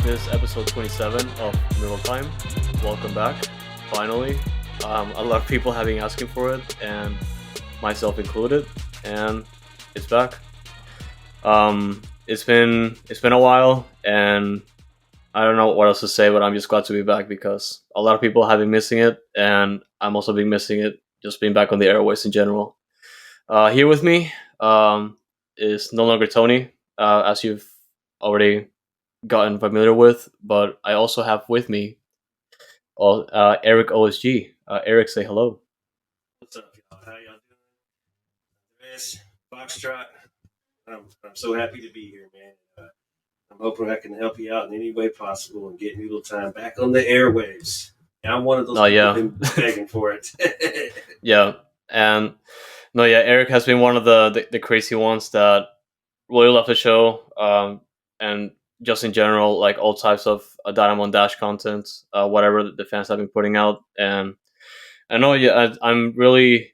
This is episode 27 of Noodle Time. Welcome back, finally. A lot of people have been asking for it, and myself included, and it's back. It's been a while, and I don't know what else to say, but I'm just glad to be back because a lot of people have been missing it, and I'm also been missing it, just being back on the airways in general. Here with me is no longer Tony, as you've already gotten familiar with, but I also have with me Eric OSG. Eric, say hello. What's up, y'all? How y'all doing? This Foxtrot. I'm so happy to be here, man. I'm hoping I can help you out in any way possible and get Noodle Time back on the airwaves. Yeah, I'm one of those No, people yeah, who've been begging for it. yeah, and no, yeah. Eric has been one of the crazy ones that really love the show, and just in general, like all types of Dynamo and Dash content, whatever the fans have been putting out, and I know, yeah, I'm really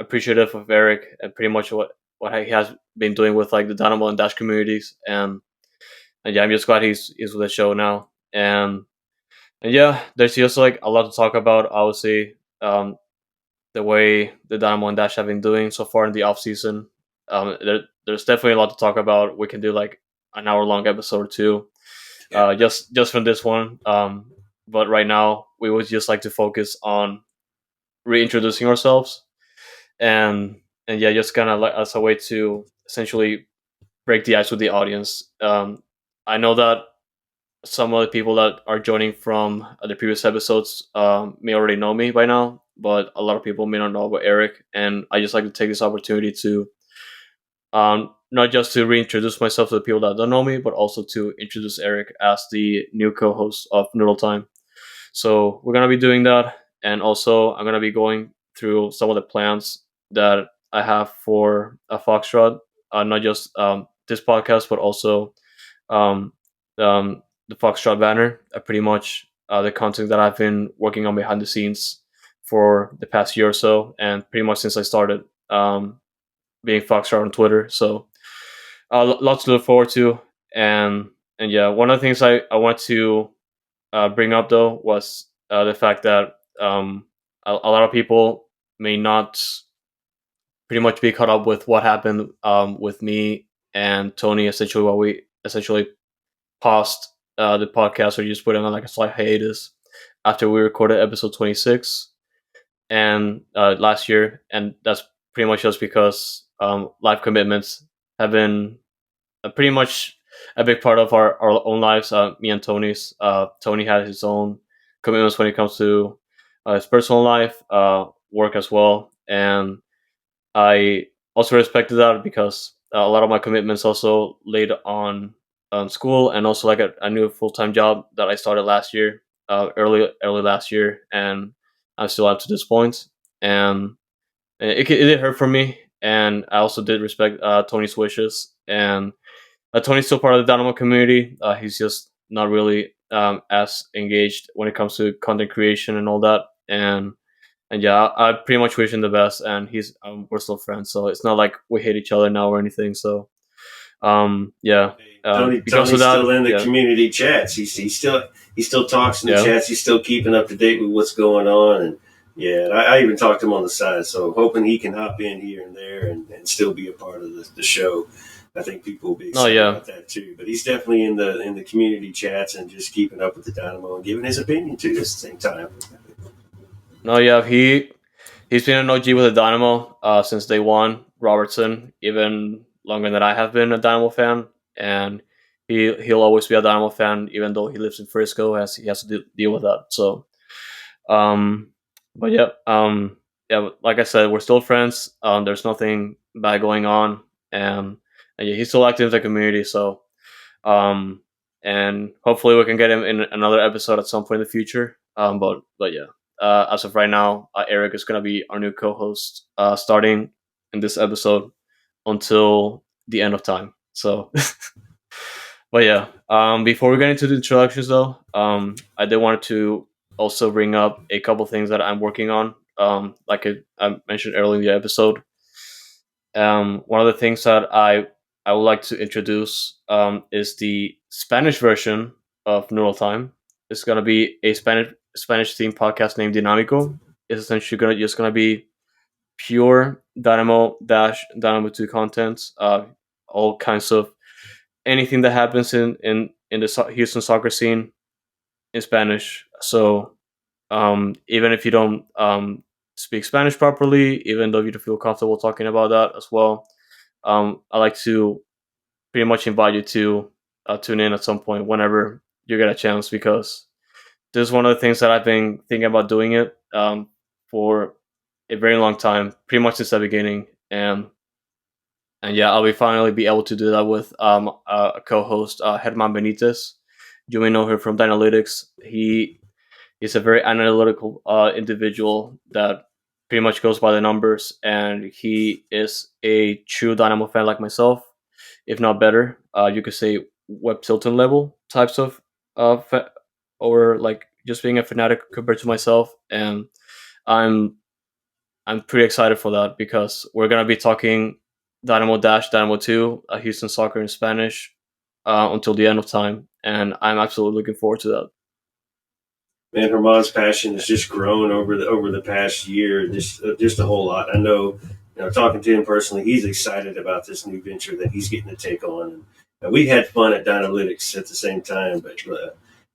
appreciative of Eric and pretty much what he has been doing with like the Dynamo and Dash communities, and yeah, I'm just glad he's with the show now, and yeah, there's just like a lot to talk about. Obviously, the way the Dynamo and Dash have been doing so far in the off season. There's definitely a lot to talk about. We can do like an hour long episode too, Yeah. just from this one. But right now, we would just like to focus on reintroducing ourselves and yeah, just kind of like as a way to essentially break the ice with the audience. I know that some of the people that are joining from the previous episodes may already know me by now, but a lot of people may not know about Eric, and I just like to take this opportunity to not just to reintroduce myself to the people that don't know me, but also to introduce Eric as the new co-host of Noodle Time. So we're gonna be doing that, and also I'm gonna be going through some of the plans that I have for a Foxtrot, not just this podcast, but also um, the Foxtrot banner. Pretty much the content that I've been working on behind the scenes for the past year or so, and pretty much since I started being Foxtrot on Twitter. So lots to look forward to, and yeah, one of the things I want to bring up though was the fact that a lot of people may not pretty much be caught up with what happened with me and Tony. Essentially, what we essentially paused the podcast or just put it on like a slight hiatus after we recorded episode 26 and last year, and that's pretty much just because life commitments have been pretty much a big part of our own lives. Me and Tony's. Tony had his own commitments when it comes to his personal life, work as well, and I also respected that because a lot of my commitments also laid on school and also like a new full time job that I started last year, early last year, and I'm still up to this point. And it did hurt for me, and I also did respect Tony's wishes. And Tony's still part of the Dynamo community. He's just not really as engaged when it comes to content creation and all that. And yeah, I pretty much wish him the best. And he's we're still friends, so it's not like we hate each other now or anything. So yeah, because of Tony's that, still in the yeah, community chats. He still talks in the yeah. chats. He's still keeping up to date with what's going on, and yeah, I even talked to him on the side. So hoping he can hop in here and there and still be a part of the show. I think people will be No, excited yeah, about that too. But he's definitely in the community chats and just keeping up with the Dynamo and giving his opinion too at the same time. no, yeah. He's been an OG with the Dynamo since day one. Robertson, even longer than I have been a Dynamo fan, and he'll always be a Dynamo fan, even though he lives in Frisco, as he has to deal with that. So, um, but yeah, yeah. Like I said, we're still friends. There's nothing bad going on, and yeah, he's still active in the community. So, um, and hopefully we can get him in another episode at some point in the future. But yeah, as of right now, Eric is gonna be our new co-host, starting in this episode until the end of time. So, but yeah, before we get into the introductions, though, I did want to also bring up a couple things that I'm working on. Like I mentioned earlier in the episode, one of the things that I would like to introduce is the Spanish version of Noodle Time. It's gonna be a Spanish themed podcast named Dinamico. It's essentially gonna be pure Dynamo Dash Dynamo 2 content. All kinds of anything that happens in the Houston soccer scene in Spanish. So even if you don't speak Spanish properly, even though you don't feel comfortable talking about that as well, I like to pretty much invite you to tune in at some point whenever you get a chance, because this is one of the things that I've been thinking about doing it for a very long time, pretty much since the beginning, and yeah, I'll be finally be able to do that with a co-host, Herman Benitez. You may know him from Dynalytics. He's a very analytical individual that pretty much goes by the numbers, and he is a true Dynamo fan like myself, if not better. You could say Web Tilton level types of fa- or like just being a fanatic compared to myself, and I'm I'm pretty excited for that because we're gonna be talking Dynamo Dash, Dynamo Two, Houston Soccer in Spanish, until the end of time, and I'm absolutely looking forward to that. Man, Herman's passion has just grown over the past year, just a whole lot. I know, talking to him personally, he's excited about this new venture that he's getting to take on. And we had fun at Dynalytics at the same time, but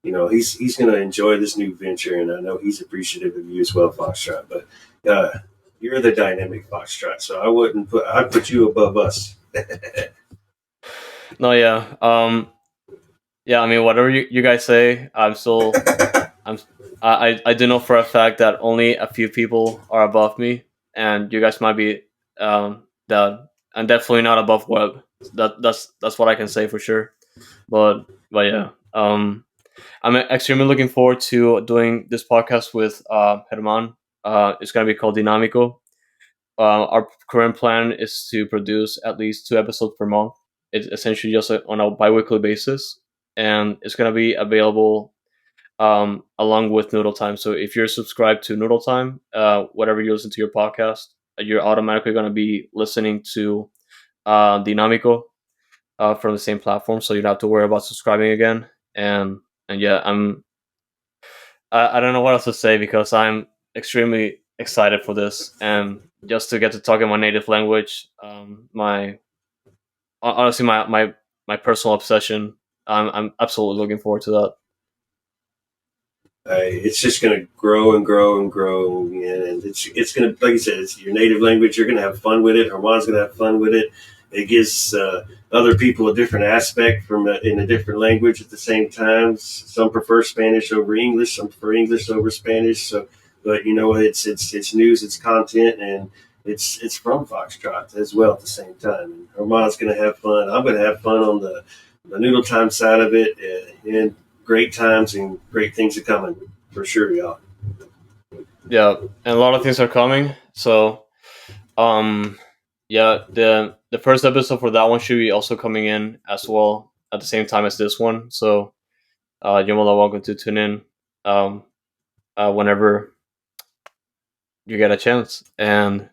he's going to enjoy this new venture, and I know he's appreciative of you as well, Foxtrot. But you're the dynamic Foxtrot, so I'd put you above us. No, yeah, yeah. I mean, whatever you guys say, I'm I do know for a fact that only a few people are above me, and you guys might be that. I'm definitely not above web. That's what I can say for sure. But yeah, I'm extremely looking forward to doing this podcast with Herman. It's gonna be called Dinamico. Our current plan is to produce at least 2 episodes per month. It's essentially just on a biweekly basis, and it's gonna be available along with Noodle Time. So if you're subscribed to Noodle Time, whatever you listen to your podcast, you're automatically going to be listening to Dinamico from the same platform. So you don't have to worry about subscribing again. And yeah, I don't know what else to say because I'm extremely excited for this and just to get to talk in my native language. My honestly, my personal obsession. I'm absolutely looking forward to that. It's just going to grow and grow and grow, and it's going to, like you said, it's your native language. You're going to have fun with it. Herman's going to have fun with it. It gives other people a different aspect from in a different language at the same time. Some prefer Spanish over English. Some prefer English over Spanish. So, but it's news, it's content, and it's from Foxtrot as well at the same time. And Herman's going to have fun. I'm going to have fun on the noodle time side of it, and great times and great things are coming for sure, y'all. Yeah, and a lot of things are coming. So Um, yeah, the first episode for that one should be also coming in as well at the same time as this one. So, you're more than welcome to tune in whenever you get a chance. And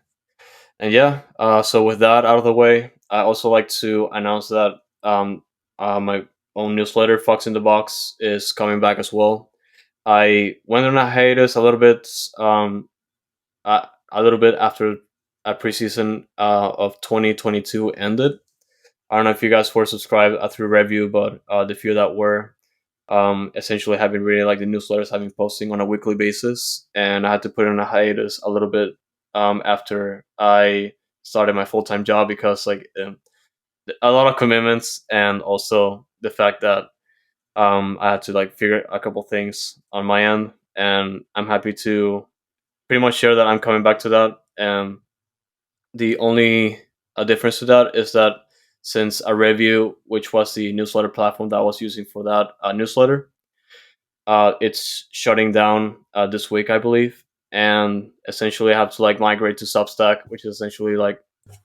yeah, so with that out of the way, I also like to announce that my own newsletter, Fox in the Box, is coming back as well. I went on a hiatus a little bit after a preseason of 2022 ended. I don't know if you guys were subscribed through review, but the few that were essentially have been reading like the newsletters, have been posting on a weekly basis, and I had to put in a hiatus a little bit after I started my full time job because like a lot of commitments and also the fact that I had to like figure a couple things on my end, and I'm happy to pretty much share that I'm coming back to that. And the only difference to that is that since a review, which was the newsletter platform that I was using for that newsletter, it's shutting down this week, I believe, and essentially I have to like migrate to Substack, which is essentially like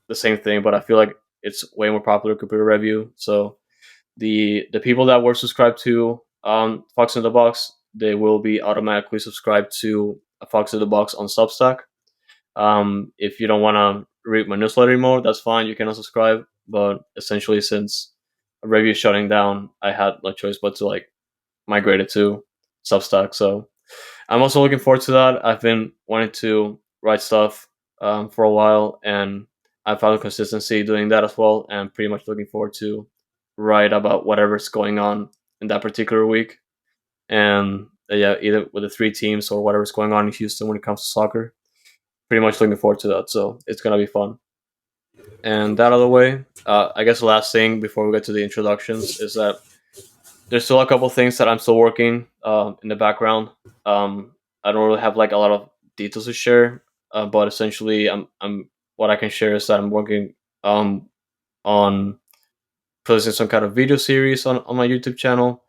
the same thing, but I feel like it's way more popular compared to review. So the people that were subscribed to Fox in the Box, they will be automatically subscribed to Fox in the Box on Substack. If you don't want to read my newsletter anymore, that's fine. You can unsubscribe. But essentially, since a review is shutting down, I had no choice but to like migrated to Substack. So I'm also looking forward to that. I've been wanting to write stuff for a while, and I found a consistency doing that as well. And pretty much looking forward to write about whatever's going on in that particular week. And yeah, either with the three teams or whatever's going on in Houston when it comes to soccer. Pretty much looking forward to that. So it's gonna be fun. And that other way, I guess the last thing before we get to the introductions is that there's still a couple things that I'm still working in the background. I don't really have like a lot of details to share, but essentially, I'm what I can share is that I'm working um, on producing some kind of video series on my YouTube channel,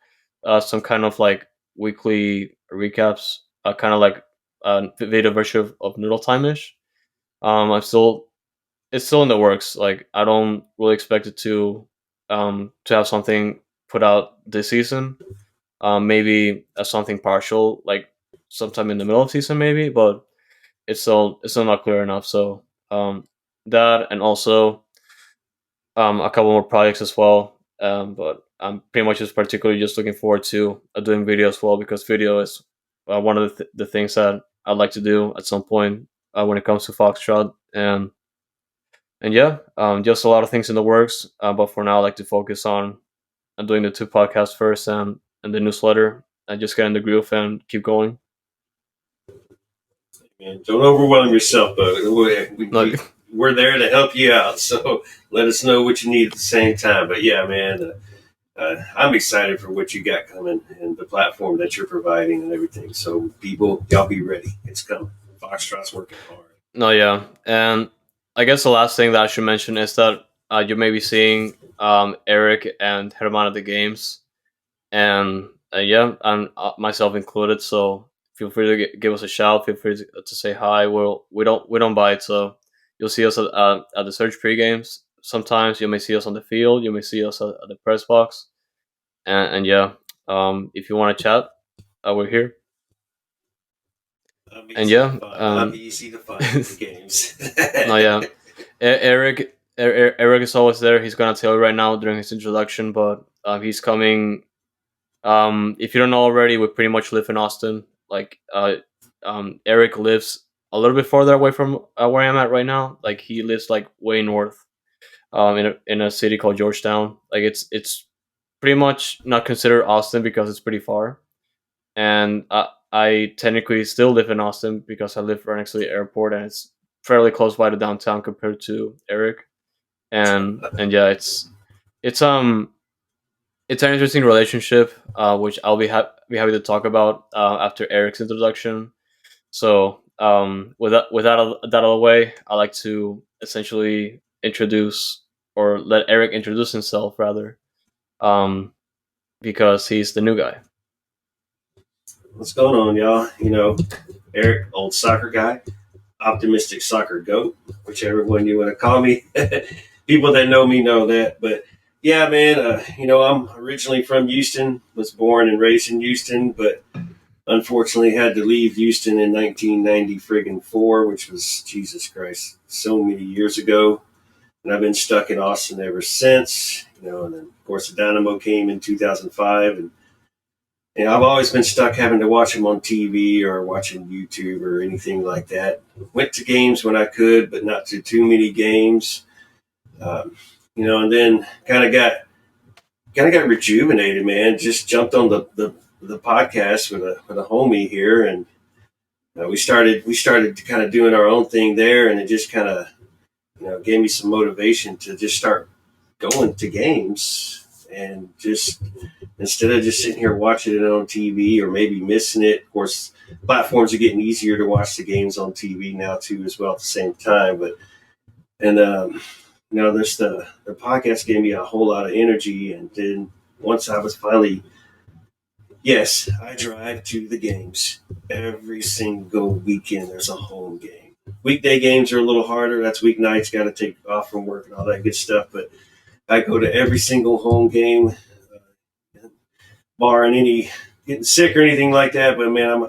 some kind of like weekly recaps, kind of like a video version of Noodle Time ish. I'm still It's still in the works. Like I don't really expect it to have something put out this season. Maybe something partial, like sometime in the middle of season, maybe. But it's still not clear enough. So that and also a couple more projects as well. But I'm pretty much just particularly just looking forward to doing video as well because video is one of the things that I'd like to do at some point when it comes to Foxtrot and yeah, just a lot of things in the works. But for now, I like to focus on doing the two podcasts first and the newsletter and just get in the groove and keep going. Man, don't overwhelm yourself, but No, we're there to help you out. So let us know what you need at the same time. But yeah, man, I'm excited for what you got coming and the platform that you're providing and everything. So people, y'all be ready. It's coming. Foxtrot's working hard. no, yeah, and I guess the last thing that I should mention is that you may be seeing Eric and Herman at the games, and yeah, and myself included. So feel free to give us a shout. Feel free to say hi. We don't bite, so you'll see us at the search pre games. Sometimes you may see us on the field. You may see us at the press box, and yeah, if you want to chat, we're here. I'm And easy to yeah, find. I'm easy to find at the games. no, yeah, Eric is always there. He's gonna tell you right now during his introduction, but he's coming. If you don't know already, we pretty much live in Austin. Like, Eric lives a little bit farther away from where I'm at right now. Like, he lives like way north, in a city called Georgetown. Like, it's pretty much not considered Austin because it's pretty far. And I technically still live in Austin because I live right next to the airport, and it's fairly close by to downtown compared to Eric. And yeah, it's it's an interesting relationship, which I'll be happy to talk about after Eric's introduction. So, that out of the way, I like to essentially introduce or let Eric introduce himself rather, um, because he's the new guy. What's going on, y'all? Eric, old soccer guy, optimistic soccer goat, whichever one you want to call me. People that know me know that. But yeah, man, I'm originally from Houston, was born and raised in Houston, but unfortunately had to leave Houston in 1990 friggin' four, which was Jesus Christ, so many years ago. And I've been stuck in Austin ever since. And then of course the Dynamo came in 2005, and I've always been stuck having to watch them on TV or watching YouTube or anything like that. Went to games when I could, but not to too many games. Um, and then kind of got rejuvenated, man. Just jumped on the podcast with a homie here, and we started kind of doing our own thing there, and it just kind of gave me some motivation to just start going to games and just instead of just sitting here watching it on TV or maybe missing it. Of course, platforms are getting easier to watch the games on TV now too, as well at the same time. But and there's the podcast gave me a whole lot of energy, and then once I was finally yes, I drive to the games every single weekend. There's a home game. Weekday games are a little harder. That's weeknights. Got to take off from work and all that good stuff. But I go to every single home game, barring any getting sick or anything like that. But man,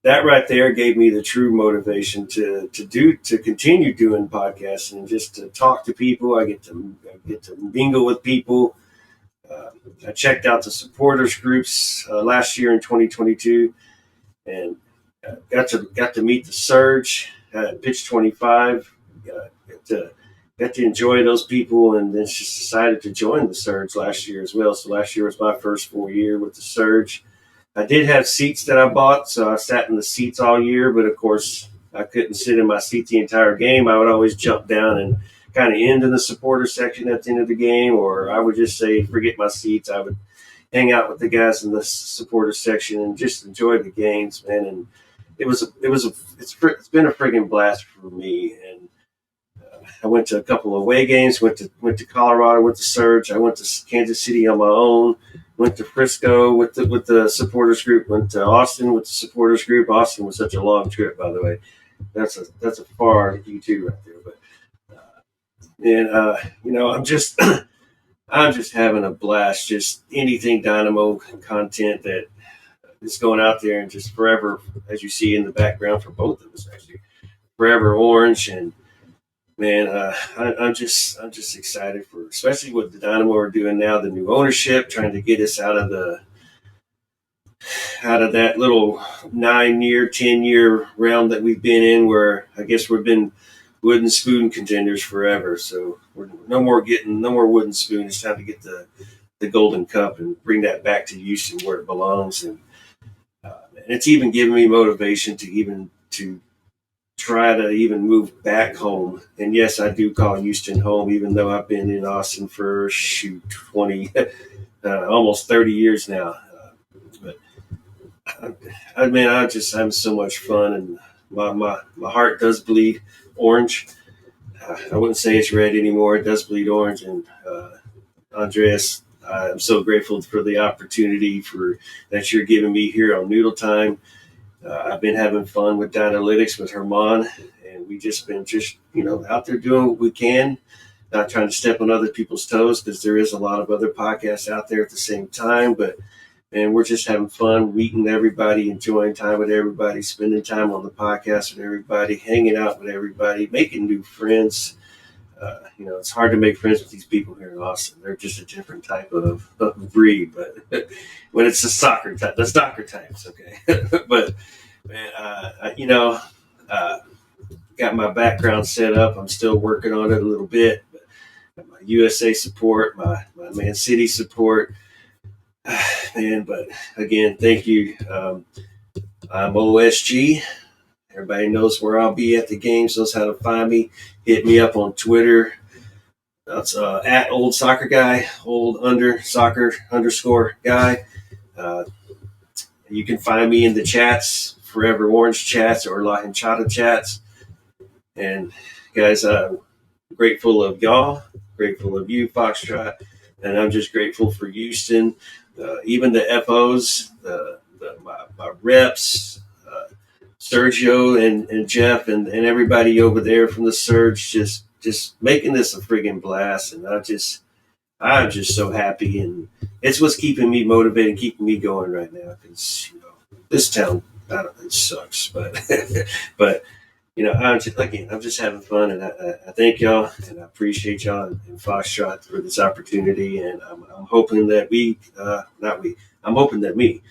that right there gave me the true motivation to continue doing podcasts and just to talk to people. I get to mingle with people. Uh, I checked out the supporters groups last year in 2022, and got to meet the Surge at Pitch 25. Got to enjoy those people, and then just decided to join the Surge last year as well. So last year was my first full year with the Surge. I did have seats that I bought, so I sat in the seats all year. But of course, I couldn't sit in my seat the entire game. I would always jump down and kind of end in the supporter section at the end of the game, or I would just say, forget my seats. I would hang out with the guys in the supporter section and just enjoy the games, man. And it's been a friggin' blast for me. And I went to a couple of away games. Went to Colorado with the Surge. I went to Kansas City on my own. Went to Frisco with the supporters group. Went to Austin with the supporters group. Austin was such a long trip, by the way. That's a far U2 right there. But I'm just I'm just having a blast. Just anything Dynamo content that is going out there, and just forever, as you see in the background for both of us, actually, forever orange. And man, I'm just excited for, especially what the Dynamo are doing now, the new ownership, trying to get us out of that little 9 year, 10 year realm that we've been in, where I guess we've been wooden spoon contenders forever. So we're no more wooden spoon. It's time to get the golden cup and bring that back to Houston where it belongs. And it's even given me motivation to try to even move back home. And yes, I do call Houston home, even though I've been in Austin for 20, almost 30 years now. But man, I just having so much fun, and my heart does bleed orange. I wouldn't say it's red anymore. It does bleed orange. And Andreas, I'm so grateful for the opportunity for that you're giving me here on Noodle Time. I've been having fun with Dynalytics with Herman, and we just been out there doing what we can, not trying to step on other people's toes, because there is a lot of other podcasts out there at the same time. But and we're just having fun, meeting everybody, enjoying time with everybody, spending time on the podcast with everybody, hanging out with everybody, making new friends. It's hard to make friends with these people here in Austin. They're just a different type of breed. But when it's the soccer types, okay. But man, got my background set up. I'm still working on it a little bit. But my USA support, my Man City support, man. But again, thank you. I'm OSG. Everybody knows where I'll be at the games, knows how to find me. Hit me up on Twitter. That's at old soccer guy, old soccer underscore guy. Uh, you can find me in the chats, Forever Orange chats or La Hinchada chats. And guys, grateful of y'all, grateful of you, Foxtrot, and I'm just grateful for Houston. Even the FOs, my reps, Sergio and Jeff and everybody over there from the Surge, just making this a friggin' blast. And I'm just so happy, and it's what's keeping me motivated, keeping me going right now. Because this town, I don't know, it sucks, but but I'm just having fun, and I thank y'all, and I appreciate y'all and Foxtrot for this opportunity, and I'm hoping that I'm hoping that me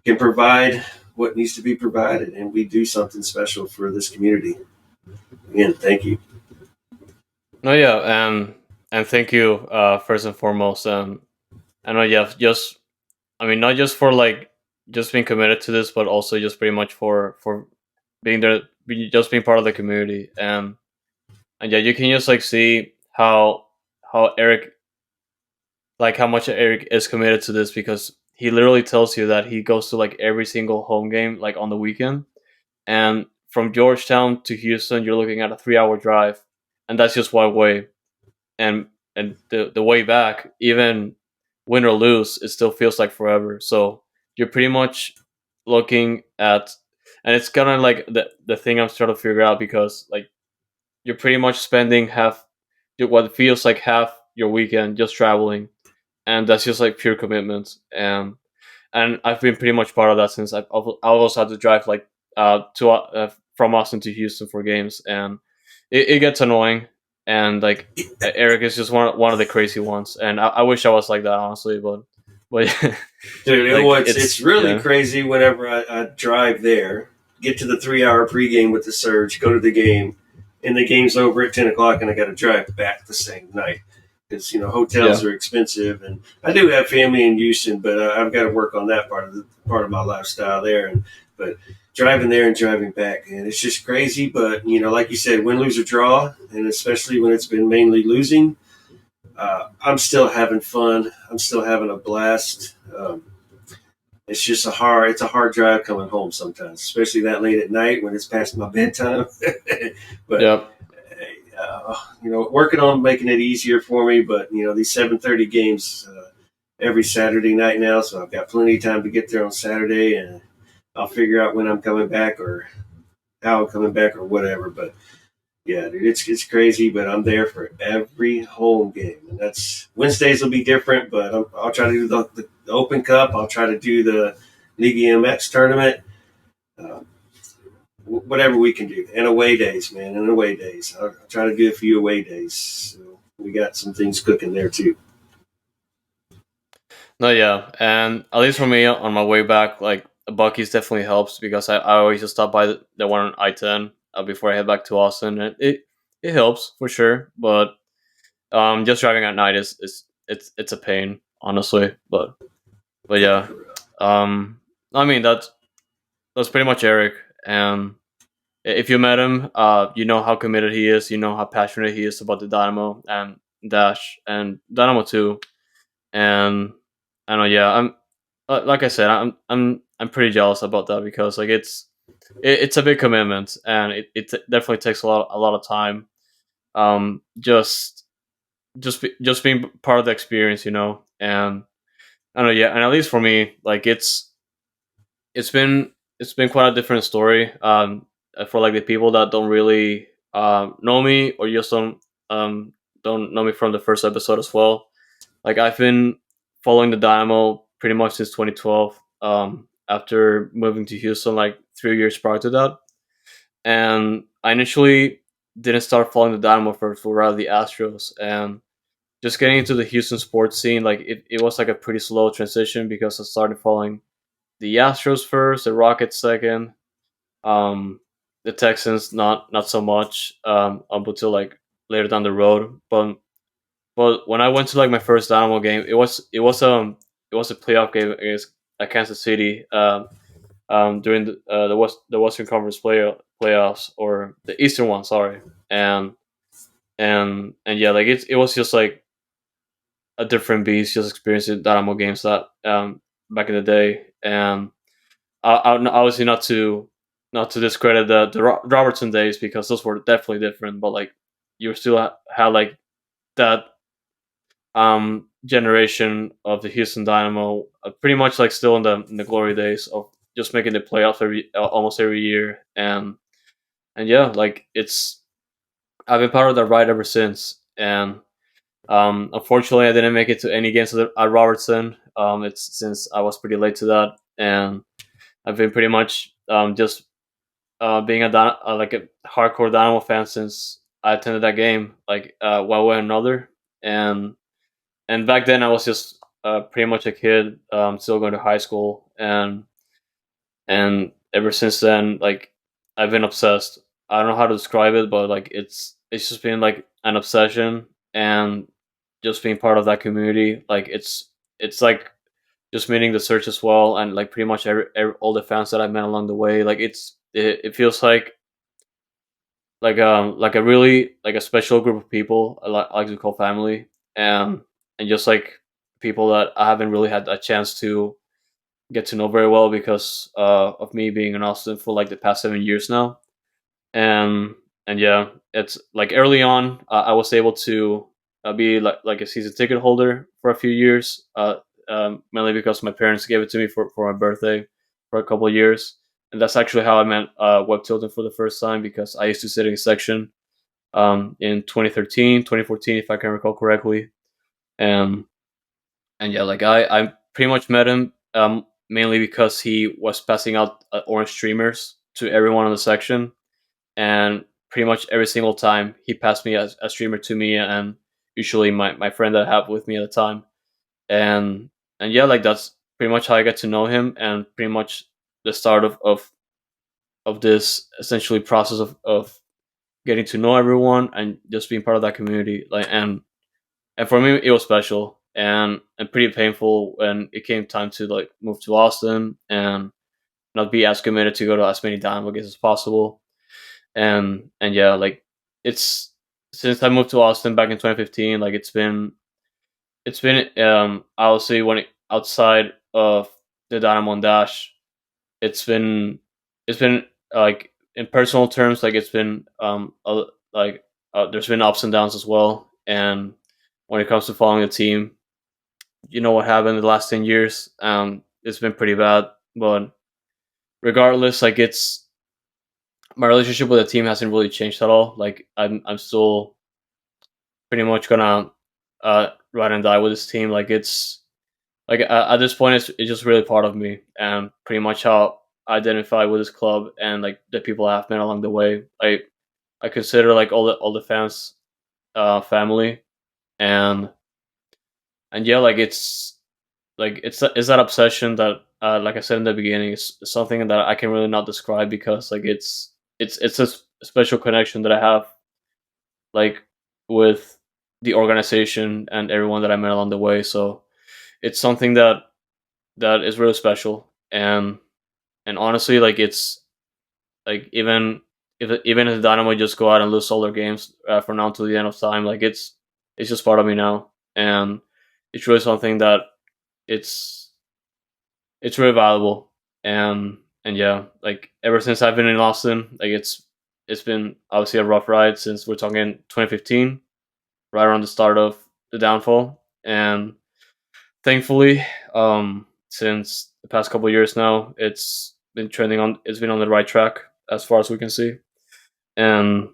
can provide what needs to be provided, and we do something special for this community. Again, thank you. No, yeah, and thank you first and foremost. I know, yeah, just I mean, not just for like just being committed to this, but also just pretty much for being there, just being part of the community, and yeah, you can just like see how Eric, like how much Eric is committed to this, because he literally tells you that he goes to like every single home game like on the weekend, and from Georgetown to Houston, you're looking at a 3 hour drive, and that's just one way. And the way back, even win or lose, it still feels like forever. So you're pretty much looking at, and it's kind of like the thing I'm trying to figure out, because like you're pretty much spending half what feels like half your weekend just traveling, and that's just like pure commitment. And I've been pretty much part of that since I also had to drive like to from Austin to Houston for games, and it gets annoying. and like Eric is just one of the crazy ones, and I wish I was like that honestly, but Dude, like it's it's really yeah crazy whenever I drive there, get to the 3 hour pregame with the Surge, go to the game, and the game's over at 10 o'clock, and I got to drive back the same night because hotels yeah are expensive, and I do have family in Houston, but I've got to work on that part of my lifestyle there, and but driving there and driving back, and it's just crazy. But like you said, win, lose, or draw, and especially when it's been mainly losing, I'm still having fun. I'm still having a blast. It's a hard drive coming home sometimes, especially that late at night when it's past my bedtime. But yeah. working on making it easier for me. But these 7:30 games every Saturday night now, so I've got plenty of time to get there on Saturday, and I'll figure out when I'm coming back or how I'm coming back or whatever. But yeah, dude, it's crazy, but I'm there for every home game, and that's Wednesdays will be different, but I'll try to do the Open Cup. I'll try to do the League MX tournament, uh, whatever we can do, and away days, man, and away days. I'll try to do a few away days. So we got some things cooking there too. No, yeah, and at least for me on my way back, like Bucky's definitely helps because I always just stop by the one on I-10 before I head back to Austin, and it helps for sure. But just driving at night is it's a pain, honestly. But Yeah, yeah, for real. um, I mean that's pretty much Eric, and if you met him, you know how committed he is, you know how passionate he is about the Dynamo and Dash and Dynamo too, and I know, yeah, I'm like I said, I'm pretty jealous about that because like it's a big commitment and it definitely takes a lot of time. Just being part of the experience, and I don't know, yeah, and at least for me, like it's been it's been quite a different story. For like the people that don't really know me or just don't know me from the first episode as well. Like I've been following the Dynamo pretty much since 2012. After moving to Houston, like 3 years prior to that, and I initially didn't start following the Dynamo first, but rather the Astros, and just getting into the Houston sports scene, like it was like a pretty slow transition because I started following the Astros first, the Rockets second, um, the Texans not so much up until like later down the road, but when I went to like my first Dynamo game, it was a playoff game against Kansas City during the Western Conference playoffs or the Eastern one, sorry, and and yeah, like it was just like a different beast, just experiencing Dynamo games that back in the day, and obviously not to discredit the Robertson days because those were definitely different, but like you still had like that generation of the Houston Dynamo, pretty much like still in the glory days of just making the playoffs almost every year, and yeah, like I've been part of that ride ever since, and unfortunately I didn't make it to any games at Robertson. It's since I was pretty late to that, and I've been pretty much just being like a hardcore Dynamo fan since I attended that game, like one way or another, and back then I was just pretty much a kid, still going to high school, and ever since then, like I've been obsessed. I don't know how to describe it, but like it's just been like an obsession, and just being part of that community. Like it's like just meeting the search as well, and like pretty much all the fans that I've met along the way. Like it feels like a really like a special group of people I like to call family, and just like people that I haven't really had a chance to get to know very well because of me being in Austin for like the past 7 years now, and yeah, it's like early on I was able to be like a season ticket holder for a few years, mainly because my parents gave it to me for my birthday for a couple of years, and that's actually how I met Web Tilton for the first time because I used to sit in a section in 2013, 2014, if I can recall correctly. And yeah, like I pretty much met him mainly because he was passing out orange streamers to everyone in the section, and pretty much every single time he passed me a streamer to me, and usually my friend that I have with me at the time. And yeah, like that's pretty much how I get to know him, and pretty much the start of this essentially process of getting to know everyone and just being part of that community. Like, and for me it was special and pretty painful when it came time to like move to Austin and not be as committed to go to as many Dynamo games as possible. And yeah, like it's since I moved to Austin back in 2015, like it's been I would say when outside of the Dynamo and Dash, it's been it's been like in personal terms, like it's been like there's been ups and downs as well. And when it comes to following the team, you know what happened in the last 10 years. It's been pretty bad, but regardless, like it's my relationship with the team hasn't really changed at all. Like I'm still pretty much gonna ride and die with this team. Like it's like at this point, it's just really part of me and pretty much how I identify with this club and like the people I have met along the way. I consider like all the fans family. And and yeah, like it's that obsession that like I said in the beginning, is something that I can really not describe because like it's a special connection that I have like with the organization and everyone that I met along the way. So it's something that is really special. And honestly, like it's like even if the Dynamo just go out and lose all their games from now to the end of time, like it's just part of me now. And it's really something that it's it's really valuable. And yeah, like ever since I've been in Austin, like it's been obviously a rough ride since we're talking 2015, right around the start of the downfall. And thankfully, since the past couple of years now, it's been on the right track as far as we can see. And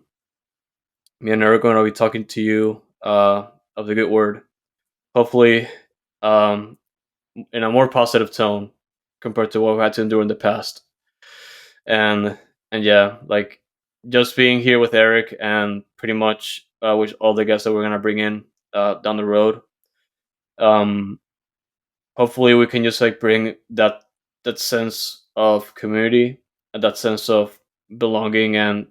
me and Eric are going to be talking to you of the good word, hopefully, um, in a more positive tone compared to what we had to endure in the past. And yeah, like just being here with Eric and pretty much with all the guests that we're gonna bring in down the road. Um, hopefully, we can just like bring that sense of community and that sense of belonging, and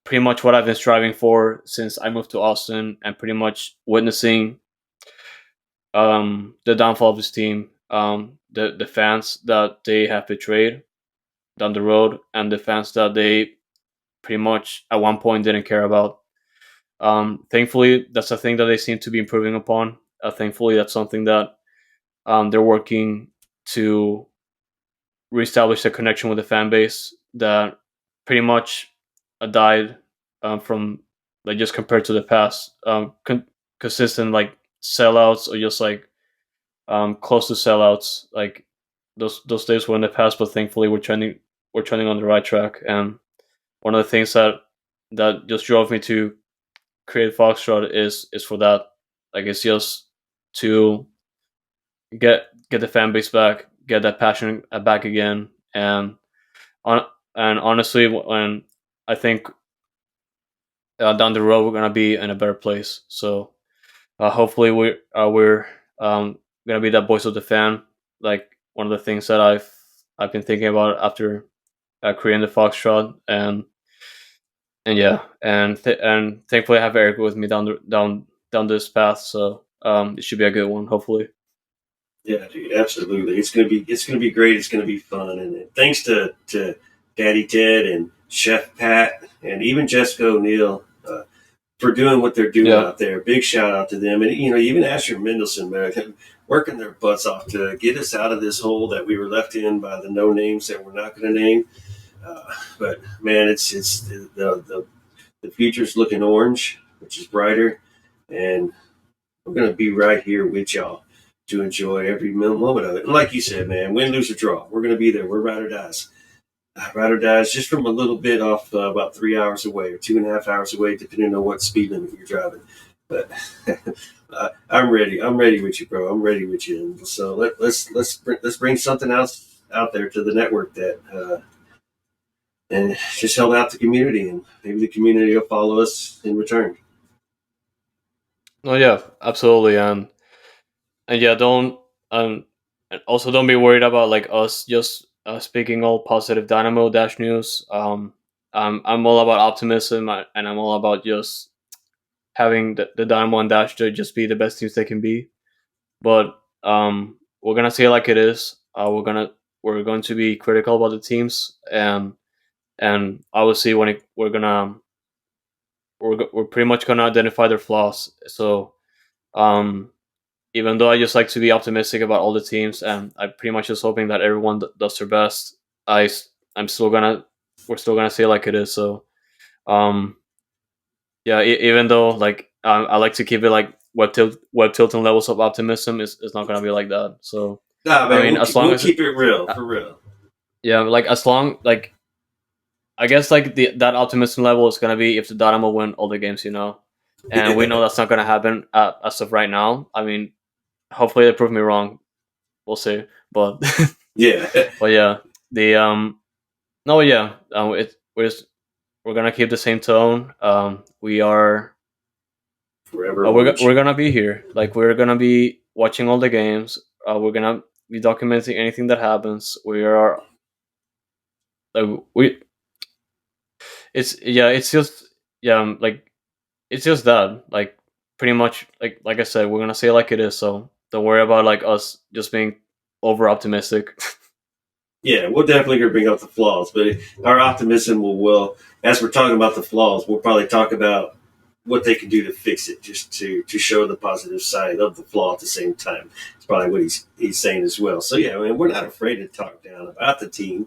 pretty much what I've been striving for since I moved to Austin, and pretty much witnessing the downfall of this team, the fans that they have betrayed down the road, and the fans that they pretty much at one point didn't care about. Thankfully, that's a thing that they seem to be improving upon. Thankfully, that's something that they're working to reestablish the connection with the fan base that pretty much died from like just compared to the past. Consistent like sellouts or just like close to sellouts. Like those days were in the past, but thankfully we're trending on the right track. And one of the things that just drove me to create Foxtrot is for that. Like it's just to get the fan base back, get that passion back again. On and honestly, when I think down the road we're gonna be in a better place. So hopefully we're gonna be that voice of the fan. Like one of the things that I've been thinking about after creating the Foxtrot. And yeah, and thankfully I have Eric with me down this path. So it should be a good one, hopefully. Yeah, dude, absolutely. It's gonna be great. It's gonna be fun, and thanks to Daddy Ted and Chef Pat and even Jessica O'Neill for doing what they're doing Yeah, out there. Big shout out to them, and even Asher Mendelson, man, working their butts off to get us out of this hole that we were left in by the no names that we're not going to name. But man, it's the future's looking orange, which is brighter, and we're going to be right here with y'all to enjoy every moment of it. And like you said, man, win, lose, or draw, we're going to be there. We're ride or dies. Ride or dies just from a little bit off about 3 hours away or 2.5 hours away, depending on what speed limit you're driving. But I'm ready. I'm ready with you, bro. I'm ready with you. And so let's bring something else out there to the network that and just help out the community, and maybe the community will follow us in return. No, yeah, absolutely, and yeah, don't and also don't be worried about like us just speaking all positive Dynamo Dash news. I'm all about optimism, and I'm all about just having the Dynamo and Dash to just be the best teams they can be. But we're gonna say it like it is. We're going to be critical about the teams, and obviously when we're pretty much gonna identify their flaws. So um, even though I just like to be optimistic about all the teams, and I'm pretty much just hoping that everyone does their best. I'm still gonna we're still gonna say it like it is. So um, yeah, even though like I like to keep it like web tilting levels of optimism is not gonna be like that. So Nah, I man, mean, as long we'll as keep it real uh, for real. yeah, like as long like I guess like that optimism level is gonna be if the Dynamo win all the games, and we know that's not gonna happen as of right now. I mean, hopefully they prove me wrong. We'll see, but Yeah, but yeah, the no, yeah, we're gonna keep the same tone. We are forever orange. we're gonna be here. Like we're gonna be watching all the games. We're gonna be documenting anything that happens. We are like we. It's just like it's just that like pretty much like I said, we're gonna say it like it is. So don't worry about like us just being over optimistic. Yeah, we'll definitely gonna bring up the flaws, but our optimism will. As we're talking about the flaws, we'll probably talk about what they can do to fix it, just to show the positive side of the flaw at the same time. It's probably what he's saying as well. So yeah, I mean, we're not afraid to talk down about the team.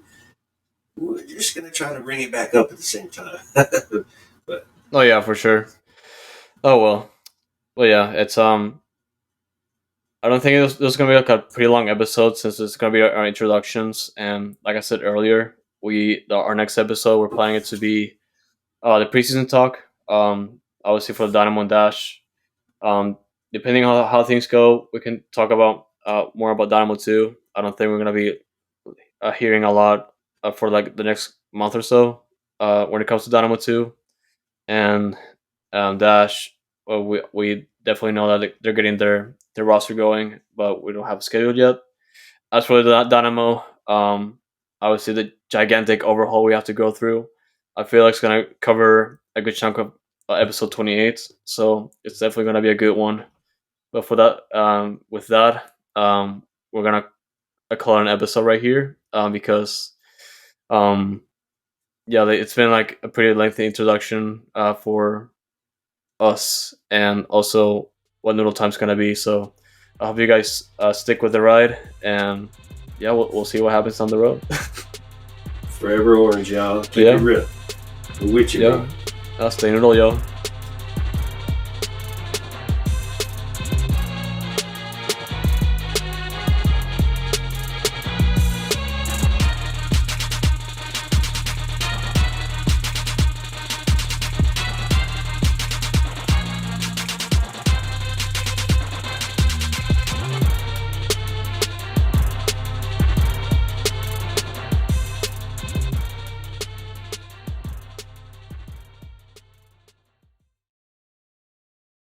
We're just gonna try to bring it back up at the same time. But Oh yeah, for sure. Oh well yeah, it's I don't think there's gonna be like a pretty long episode since it's gonna be our introductions, and like I said earlier, our next episode we're planning it to be the preseason talk. Obviously for the Dynamo and Dash. Depending on how things go, we can talk about more about Dynamo too. I don't think we're gonna be hearing a lot for like the next month or so when it comes to Dynamo two and Dash. Well, we definitely know that they're getting their roster going, but we don't have a schedule yet. As for the Dynamo, obviously the gigantic overhaul we have to go through, I feel like it's gonna cover a good chunk of episode 28. So it's definitely gonna be a good one. But for that, with that, we're gonna call it an episode right here because um, yeah, it's been like a pretty lengthy introduction for us and also what Noodle Time's gonna be. So I hope you guys stick with the ride, and yeah, we'll see what happens on the road. forever orange, y'all. But Keep it yeah, real. We're with you, bro. yeah, stay noodle, yo.